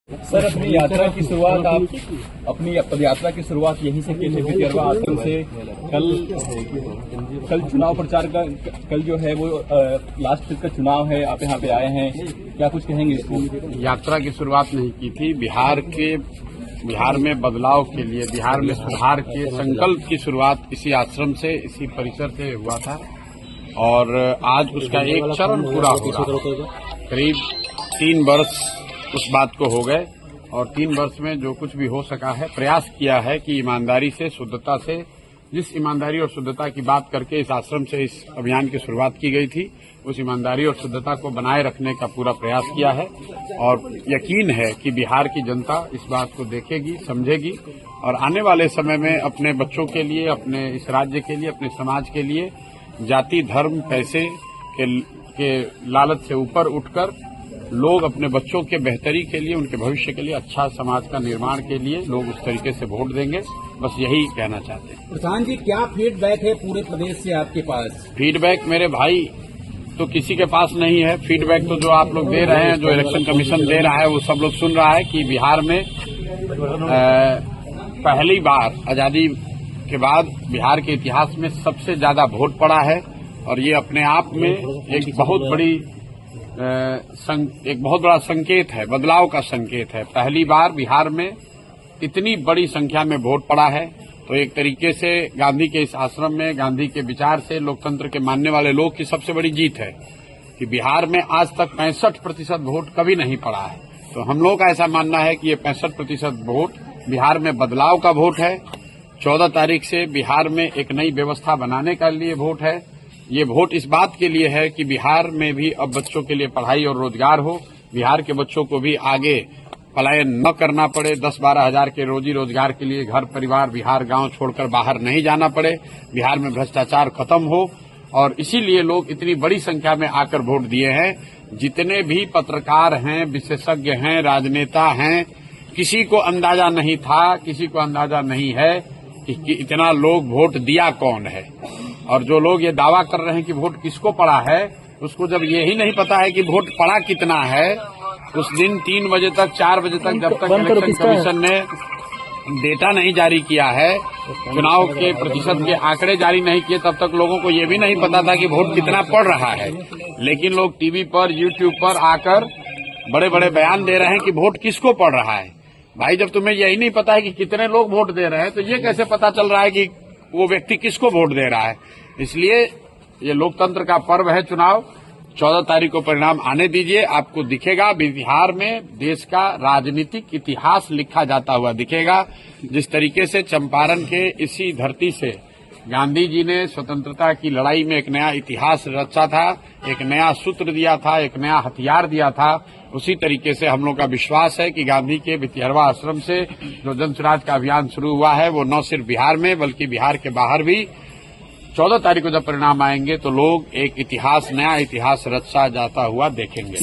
Sir, अपनी यात्रा की शुरुआत अपनी पदयात्रा की शुरुआत यहीं से की थी, भितिहरवा आश्रम से। कल चुनाव प्रचार का कल जो है वो लास्ट का चुनाव है, आप यहाँ पे आए हैं, क्या कुछ कहेंगे इसको? यात्रा की शुरुआत नहीं की थी। बिहार में बदलाव के लिए, बिहार में सुधार के संकल्प की शुरुआत इसी आश्रम से, इसी परिसर से हुआ था और आज उसका एक चरण पूरा हो रहा। करीब 3 वर्ष उस बात को हो गए और 3 वर्ष में जो कुछ भी हो सका है, प्रयास किया है कि ईमानदारी से, शुद्धता से, जिस ईमानदारी और शुद्धता की बात करके इस आश्रम से इस अभियान की शुरुआत की गई थी, उस ईमानदारी और शुद्धता को बनाए रखने का पूरा प्रयास किया है और यकीन है कि बिहार की जनता इस बात को देखेगी, समझेगी और आने वाले समय में अपने बच्चों के लिए, अपने इस राज्य के लिए, अपने समाज के लिए जाति, धर्म, पैसे के लालच से ऊपर उठकर लोग अपने बच्चों के बेहतरी के लिए, उनके भविष्य के लिए, अच्छा समाज का निर्माण के लिए लोग उस तरीके से वोट देंगे। बस यही कहना चाहते हैं। प्रधान जी, क्या फीडबैक है पूरे प्रदेश से आपके पास? फीडबैक मेरे भाई तो किसी के पास नहीं है। फीडबैक तो जो आप लोग दे रहे हैं, जो इलेक्शन कमीशन दे रहा है, वो सब लोग सुन रहा है कि बिहार में पहली बार आजादी के बाद बिहार के इतिहास में सबसे ज्यादा वोट पड़ा है और ये अपने आप में एक बहुत बड़ा संकेत है, बदलाव का संकेत है। पहली बार बिहार में इतनी बड़ी संख्या में वोट पड़ा है, तो एक तरीके से गांधी के इस आश्रम में, गांधी के विचार से, लोकतंत्र के मानने वाले लोग की सबसे बड़ी जीत है कि बिहार में आज तक 65% वोट कभी नहीं पड़ा है। तो हम लोग का ऐसा मानना है कि ये 65% वोट बिहार में बदलाव का वोट है। 14 तारीख से बिहार में एक नई व्यवस्था बनाने के लिए वोट है। ये वोट इस बात के लिए है कि बिहार में भी अब बच्चों के लिए पढ़ाई और रोजगार हो, बिहार के बच्चों को भी आगे पलायन न करना पड़े, 10-12 हजार के रोजी रोजगार के लिए घर परिवार, बिहार गांव छोड़कर बाहर नहीं जाना पड़े, बिहार में भ्रष्टाचार खत्म हो और इसीलिए लोग इतनी बड़ी संख्या में आकर वोट दिए हैं। जितने भी पत्रकार हैं, विशेषज्ञ हैं, राजनेता हैं, किसी को अंदाजा नहीं था, किसी को अंदाजा नहीं है कि इतना लोग वोट दिया कौन है। और जो लोग ये दावा कर रहे हैं कि वोट किसको पड़ा है, उसको जब ये ही नहीं पता है कि वोट पड़ा कितना है, उस दिन 3 बजे तक, 4 बजे तक, जब तक इलेक्शन कमीशन ने डेटा नहीं जारी किया है, चुनाव के प्रतिशत के आंकड़े जारी नहीं किए, तब तक लोगों को ये भी नहीं पता था कि वोट कितना पड़ रहा है। लेकिन लोग टीवी पर, यूट्यूब पर आकर बड़े बड़े बयान दे रहे हैं कि वोट किसको पड़ रहा है। भाई, जब तुम्हें यही नहीं पता है कि कितने लोग वोट दे रहे हैं, तो ये कैसे पता चल रहा है कि वो व्यक्ति किसको वोट दे रहा है? इसलिए ये लोकतंत्र का पर्व है चुनाव। 14 तारीख को परिणाम आने दीजिए, आपको दिखेगा बिहार में देश का राजनीतिक इतिहास लिखा जाता हुआ दिखेगा। जिस तरीके से चंपारण के इसी धरती से गांधी जी ने स्वतंत्रता की लड़ाई में एक नया इतिहास रचा था, एक नया सूत्र दिया था, एक नया हथियार दिया था, उसी तरीके से हम लोग का विश्वास है कि गांधी के भितिहरवा आश्रम से जो जन स्वराज का अभियान शुरू हुआ है, वो न सिर्फ बिहार में बल्कि बिहार के बाहर भी 14 तारीख को जब परिणाम आएंगे तो लोग एक इतिहास, नया इतिहास रचा जाता हुआ देखेंगे।